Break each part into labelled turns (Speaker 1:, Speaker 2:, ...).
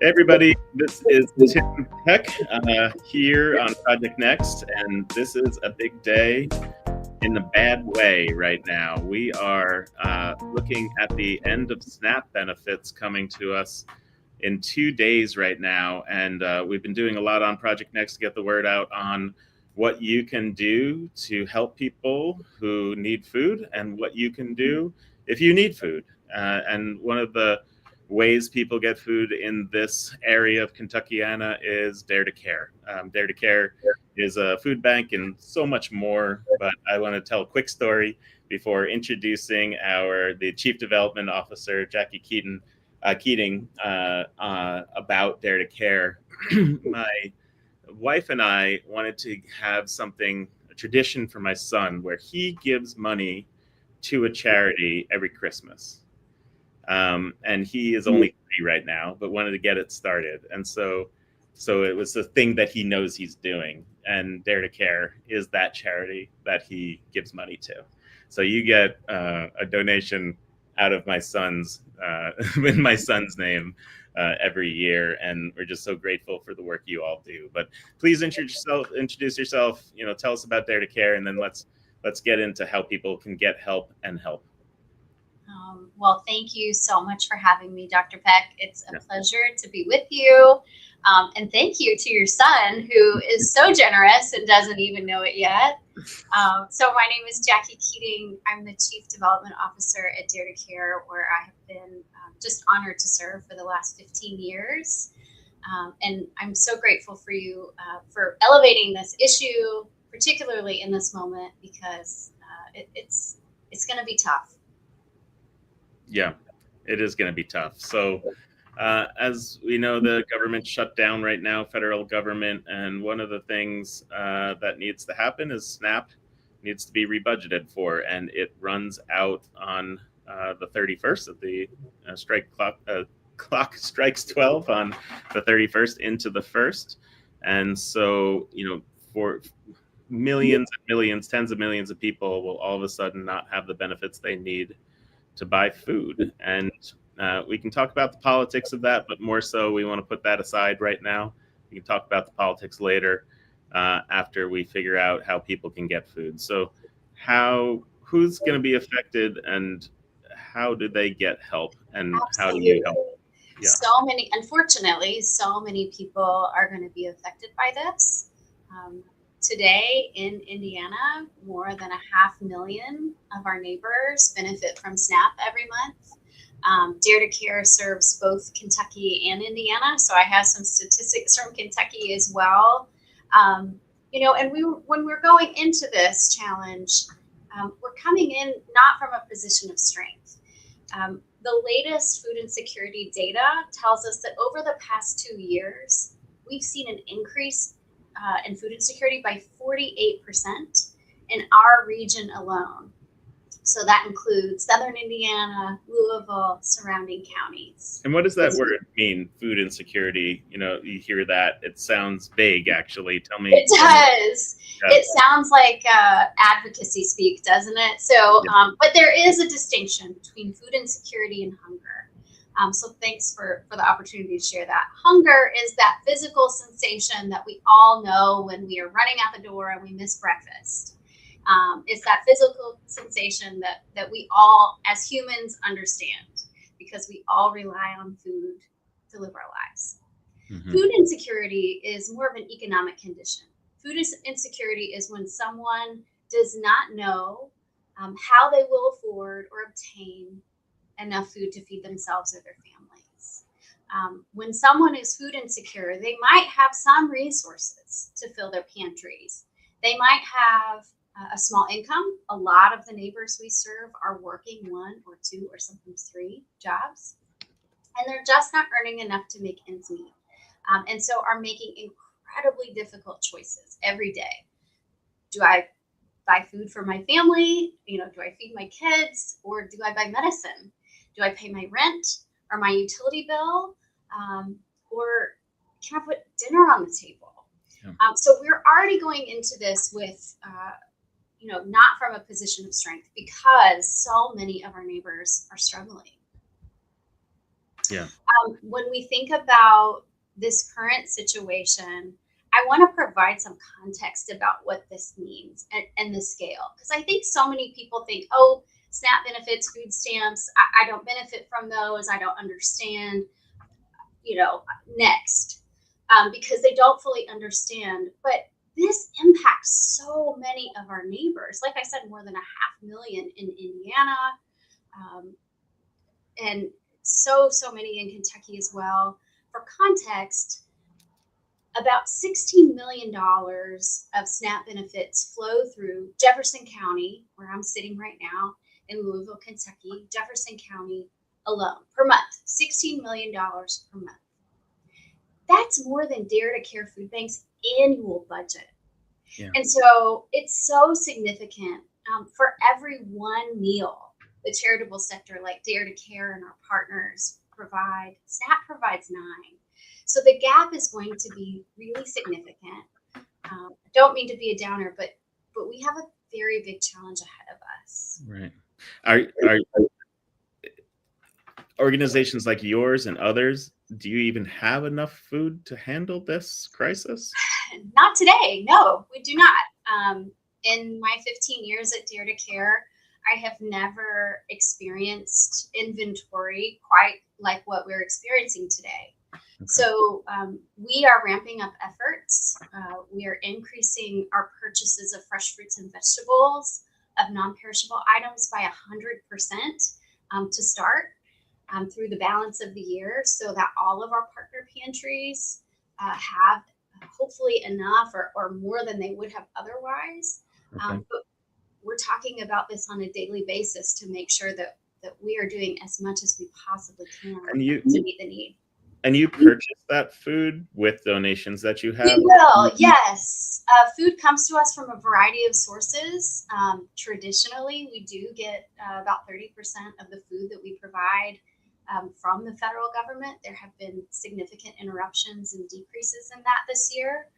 Speaker 1: Hey everybody, this is Tim Peck here on Project Next, and this is a big day in the bad way right now. We are looking at the end of SNAP benefits coming to us in 2 days right now, and we've been doing a lot on Project Next to get the word out on what you can do to help people who need food and what you can do if you need food. And one of the ways people get food in this area of Kentuckiana is Dare to Care. Dare to Care is a food bank and so much more, but I want to tell a quick story before introducing the Chief Development Officer, Jackie Keating, about Dare to Care. My wife and I wanted to have a tradition for my son, where he gives money to a charity every Christmas. And he is only 3 right now, but wanted to get it started. And so it was a thing that he knows he's doing. And Dare to Care is that charity that he gives money to. So you get a donation out of my son's in my son's name every year, and we're just so grateful for the work you all do. But please introduce yourself. Tell us about Dare to Care, and then let's get into how people can get help and help.
Speaker 2: Well, thank you so much for having me, Dr. Peck. It's a pleasure to be with you. And thank you to your son, who is so generous and doesn't even know it yet. So my name is Jackie Keating. I'm the Chief Development Officer at Dare to Care, where I have been just honored to serve for the last 15 years. And I'm so grateful for you for elevating this issue, particularly in this moment, because it's going to be tough.
Speaker 1: Yeah, it is going to be tough. So as we know, the government shut down right now, federal government. And one of the things that needs to happen is SNAP needs to be rebudgeted for. And it runs out on the 31st of the clock strikes 12 on the 31st into the 1st. And so, for millions and millions, tens of millions of people will all of a sudden not have the benefits they need to buy food. And we can talk about the politics of that, but more so we want to put that aside right now. We can talk about the politics later after we figure out how people can get food. So who's going to be affected, and how do they get help, and how do you help?
Speaker 2: Yeah. Unfortunately, so many people are going to be affected by this. Today in Indiana, more than 500,000 of our neighbors benefit from SNAP every month. Dare to Care serves both Kentucky and Indiana, so I have some statistics from Kentucky as well. And when we're going into this challenge, we're coming in not from a position of strength. The latest food insecurity data tells us that over the past 2 years, we've seen an increase in food insecurity by 48% in our region alone. So that includes Southern Indiana, Louisville, surrounding counties.
Speaker 1: And what does that word mean, food insecurity? You hear that, it sounds vague, actually. Tell me.
Speaker 2: It does. Yeah. It sounds like advocacy speak, doesn't it? So, yeah. But there is a distinction between food insecurity and hunger. So thanks for the opportunity to share that. Hunger is that physical sensation that we all know when we are running out the door and we miss breakfast. It's that physical sensation that we all, as humans, understand, because we all rely on food to live our lives. Mm-hmm. Food insecurity is more of an economic condition. Food insecurity is when someone does not know how they will afford or obtain enough food to feed themselves or their families. When someone is food insecure, they might have some resources to fill their pantries. They might have a small income. A lot of the neighbors we serve are working 1 or 2 or sometimes 3 jobs, and they're just not earning enough to make ends meet. And so are making incredibly difficult choices every day. Do I buy food for my family? Do I feed my kids, or do I buy medicine? Do I pay my rent or my utility bill? Or can I put dinner on the table? Yeah. So we're already going into this with, not from a position of strength, because so many of our neighbors are struggling.
Speaker 1: Yeah.
Speaker 2: When we think about this current situation, I want to provide some context about what this means and the scale. Because I think so many people think, oh, SNAP benefits, food stamps, I don't benefit from those. I don't understand, next, because they don't fully understand. But this impacts so many of our neighbors. Like I said, more than 500,000 in Indiana, um, and so many in Kentucky as well. For context, about $16 million of SNAP benefits flow through Jefferson County, where I'm sitting right now, in Louisville, Kentucky, Jefferson County alone per month, $16 million per month. That's more than Dare to Care Food Bank's annual budget.
Speaker 1: Yeah.
Speaker 2: And so it's so significant. For every one meal, the charitable sector like Dare to Care and our partners provide, SNAP provides 9. So the gap is going to be really significant. I don't mean to be a downer, but we have a very big challenge ahead of us.
Speaker 1: Right. Are organizations like yours and others, do you even have enough food to handle this crisis?
Speaker 2: Not today. No, we do not. In my 15 years at Dare to Care, I have never experienced inventory quite like what we're experiencing today. Okay. So we are ramping up efforts. We are increasing our purchases of fresh fruits and vegetables, of non-perishable items by 100% to start through the balance of the year, so that all of our partner pantries have hopefully enough or more than they would have otherwise.
Speaker 1: Okay.
Speaker 2: But we're talking about this on a daily basis to make sure that we are doing as much as we possibly can to meet the need.
Speaker 1: And you purchase that food with donations that you have?
Speaker 2: We will, yes. Food comes to us from a variety of sources. Traditionally, we do get about 30% of the food that we provide from the federal government. There have been significant interruptions and decreases in that this year.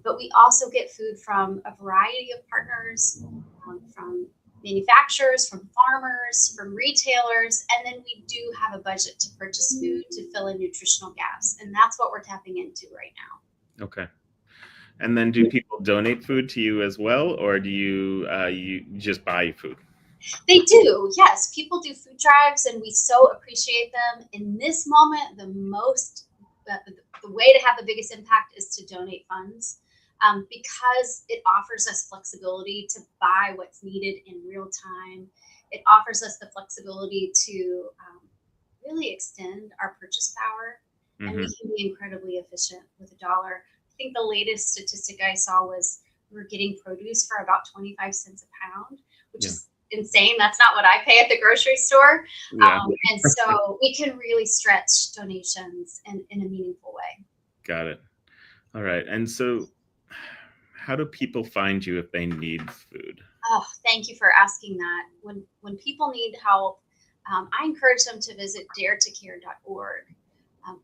Speaker 2: But we also get food from a variety of partners, from manufacturers, from farmers, from retailers, and then we do have a budget to purchase food to fill in nutritional gaps, and that's what we're tapping into right now.
Speaker 1: Okay. And then do people donate food to you as well, or do you just buy food?
Speaker 2: They do, yes. People do food drives, and we so appreciate them. In this moment, the way to have the biggest impact is to donate funds. Because it offers us flexibility to buy what's needed in real time. It offers us the flexibility to really extend our purchase power, and we can be incredibly efficient with $1. I think the latest statistic I saw was we're getting produce for about 25 cents a pound, which is insane. That's not what I pay at the grocery store.
Speaker 1: Yeah.
Speaker 2: And so we can really stretch donations in a meaningful way.
Speaker 1: Got it. All right. And so how do people find you if they need food?
Speaker 2: Oh, thank you for asking that. When people need help, I encourage them to visit daretocare.org.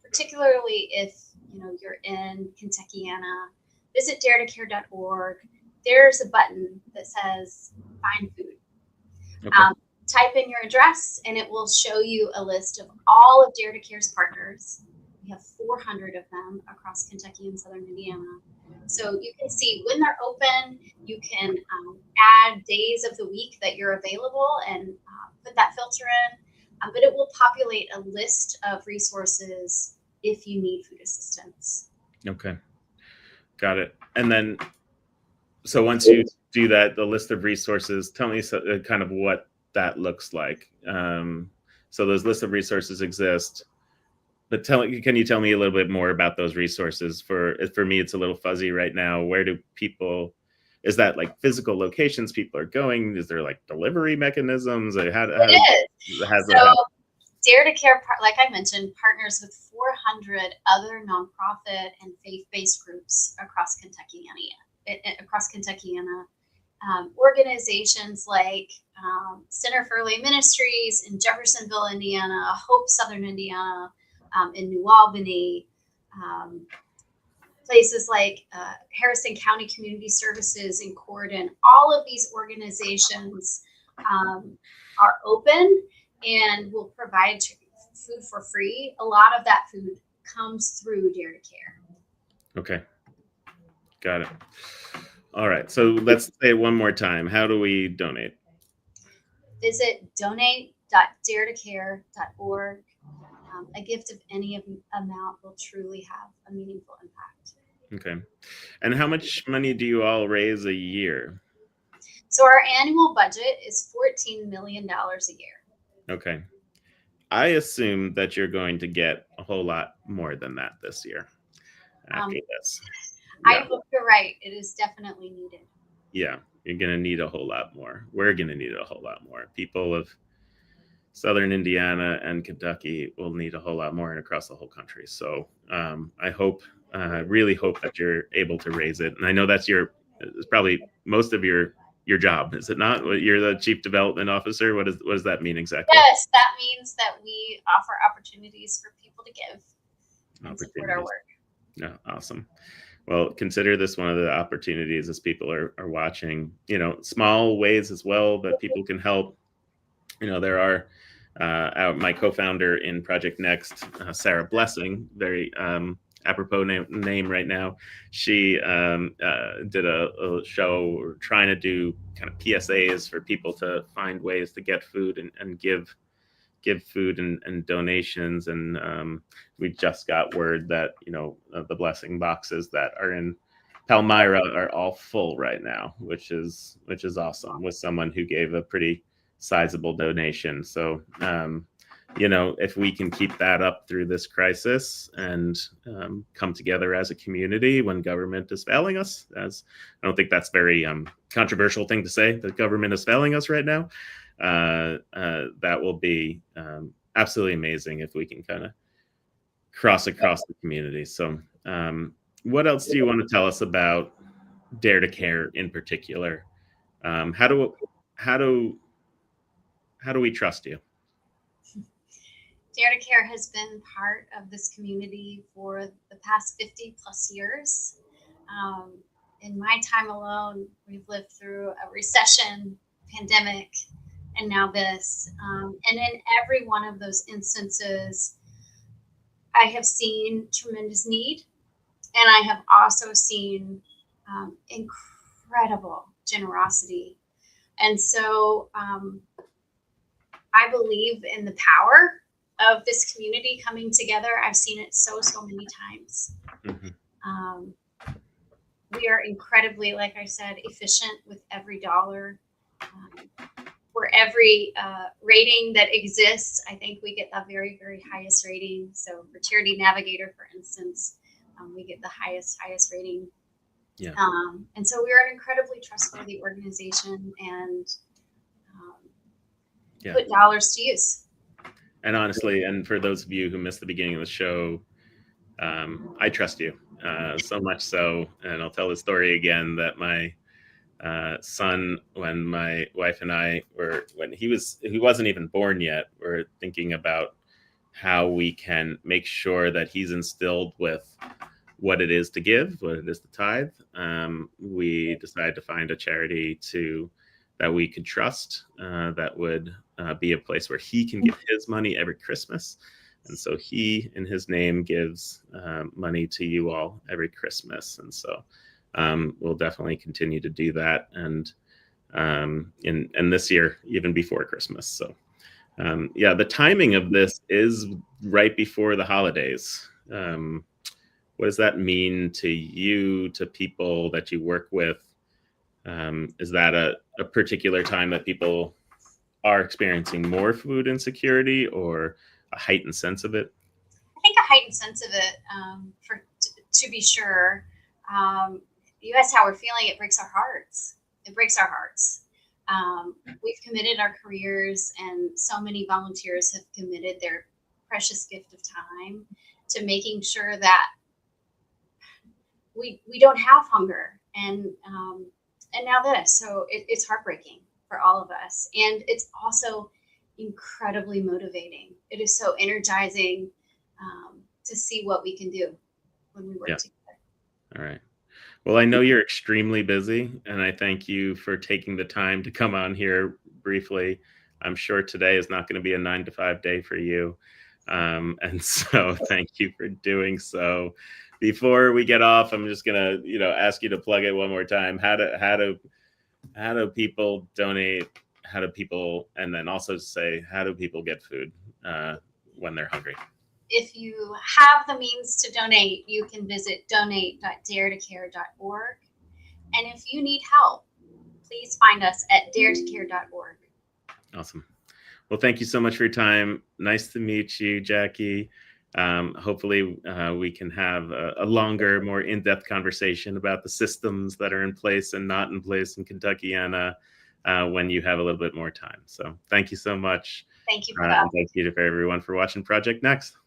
Speaker 2: Particularly if you're in Kentuckiana, visit daretocare.org. There's a button that says "Find Food."
Speaker 1: Okay.
Speaker 2: Type in your address, and it will show you a list of all of Dare to Care's partners. We have 400 of them across Kentucky and Southern Indiana. So you can see when they're open. You can add days of the week that you're available and put that filter in. But it will populate a list of resources if you need food assistance.
Speaker 1: Okay. Got it. And then, so once you do that, the list of resources, tell me kind of what that looks like. So those lists of resources exist. But can you tell me a little bit more about those resources? For me, it's a little fuzzy right now. Where do people? Is that like physical locations people are going? Is there like delivery mechanisms?
Speaker 2: It is. So Dare to Care, like I mentioned, partners with 400 other nonprofit and faith-based groups across Kentuckiana. Organizations like Center for Lay Ministries in Jeffersonville, Indiana, Hope Southern Indiana, in New Albany, places like Harrison County Community Services in Corydon. All of these organizations are open and will provide food for free, a lot of that food comes through Dare to Care.
Speaker 1: Okay. Got it. All right. So let's say it one more time. How do we donate?
Speaker 2: Visit donate.daretocare.org. A gift of any amount will truly have a meaningful impact.
Speaker 1: Okay. And how much money do you all raise a year?
Speaker 2: So our annual budget is $14 million a year.
Speaker 1: Okay. I assume that you're going to get a whole lot more than that this year after this.
Speaker 2: I hope you're right. It is definitely needed.
Speaker 1: Yeah, you're going to need a whole lot more. We're going to need a whole lot more. People of Southern Indiana and Kentucky will need a whole lot more and across the whole country. So I really hope that you're able to raise it. And I know it's probably most of your job, is it not? You're the Chief Development Officer. What does that mean exactly?
Speaker 2: Yes, that means that we offer opportunities for people to give and support our work.
Speaker 1: Yeah, awesome. Well, consider this one of the opportunities as people are watching, small ways as well that people can help. There are my co-founder in Project Next, Sarah Blessing, very apropos name right now. She did a show trying to do kind of PSAs for people to find ways to get food and give food and donations. And we just got word that, the blessing boxes that are in Palmyra are all full right now, which is awesome, with someone who gave a pretty sizable donation. So, if we can keep that up through this crisis and come together as a community when government is failing us, I don't think that's very controversial thing to say, the government is failing us right now. That will be absolutely amazing if we can kind of cross across the community. So what else do you want to tell us about Dare to Care in particular? How do we trust you?
Speaker 2: Dare to Care has been part of this community for the past 50 plus years. In my time alone, we've lived through a recession, pandemic, and now this. And in every one of those instances, I have seen tremendous need, and I have also seen incredible generosity. And so I believe in the power of this community coming together. I've seen it so many times. Mm-hmm. We are incredibly, like I said, efficient with every dollar. For every rating that exists, I think we get the very, very highest rating. So for Charity Navigator, for instance, we get the highest rating.
Speaker 1: Yeah.
Speaker 2: And so we are an incredibly trustworthy organization and put dollars to use.
Speaker 1: And honestly, and for those of you who missed the beginning of the show, I trust you so much so, and I'll tell the story again, that my son, when my wife and I when he wasn't even born yet, we're thinking about how we can make sure that he's instilled with what it is to give, what it is to tithe. We decided to find a charity that we could trust, that would be a place where he can give his money every Christmas. And so he, in his name, gives money to you all every Christmas. And so we'll definitely continue to do that. And this year, even before Christmas. So the timing of this is right before the holidays. What does that mean to you, to people that you work with? Is that a particular time that people are experiencing more food insecurity, or a heightened sense of it?
Speaker 2: I think a heightened sense of it, to be sure. You asked how we're feeling. It breaks our hearts. We've committed our careers, and so many volunteers have committed their precious gift of time to making sure that we don't have hunger. And now this. So it's heartbreaking for all of us. And it's also incredibly motivating. It is so energizing to see what we can do when we work together.
Speaker 1: All right. Well, I know you're extremely busy, and I thank you for taking the time to come on here briefly. I'm sure today is not going to be a 9 to 5 day for you. And so thank you for doing so. Before we get off, I'm just gonna, ask you to plug it one more time. How do people donate? How do people, and then also say, how do people get food when they're hungry?
Speaker 2: If you have the means to donate, you can visit donate.daretocare.org. And if you need help, please find us at daretocare.org.
Speaker 1: Awesome. Well, thank you so much for your time. Nice to meet you, Jackie. Hopefully we can have a longer, more in-depth conversation about the systems that are in place and not in place in Kentuckiana when you have a little bit more time. So thank you so much.
Speaker 2: Thank you for that.
Speaker 1: And thank you to everyone for watching Project Next.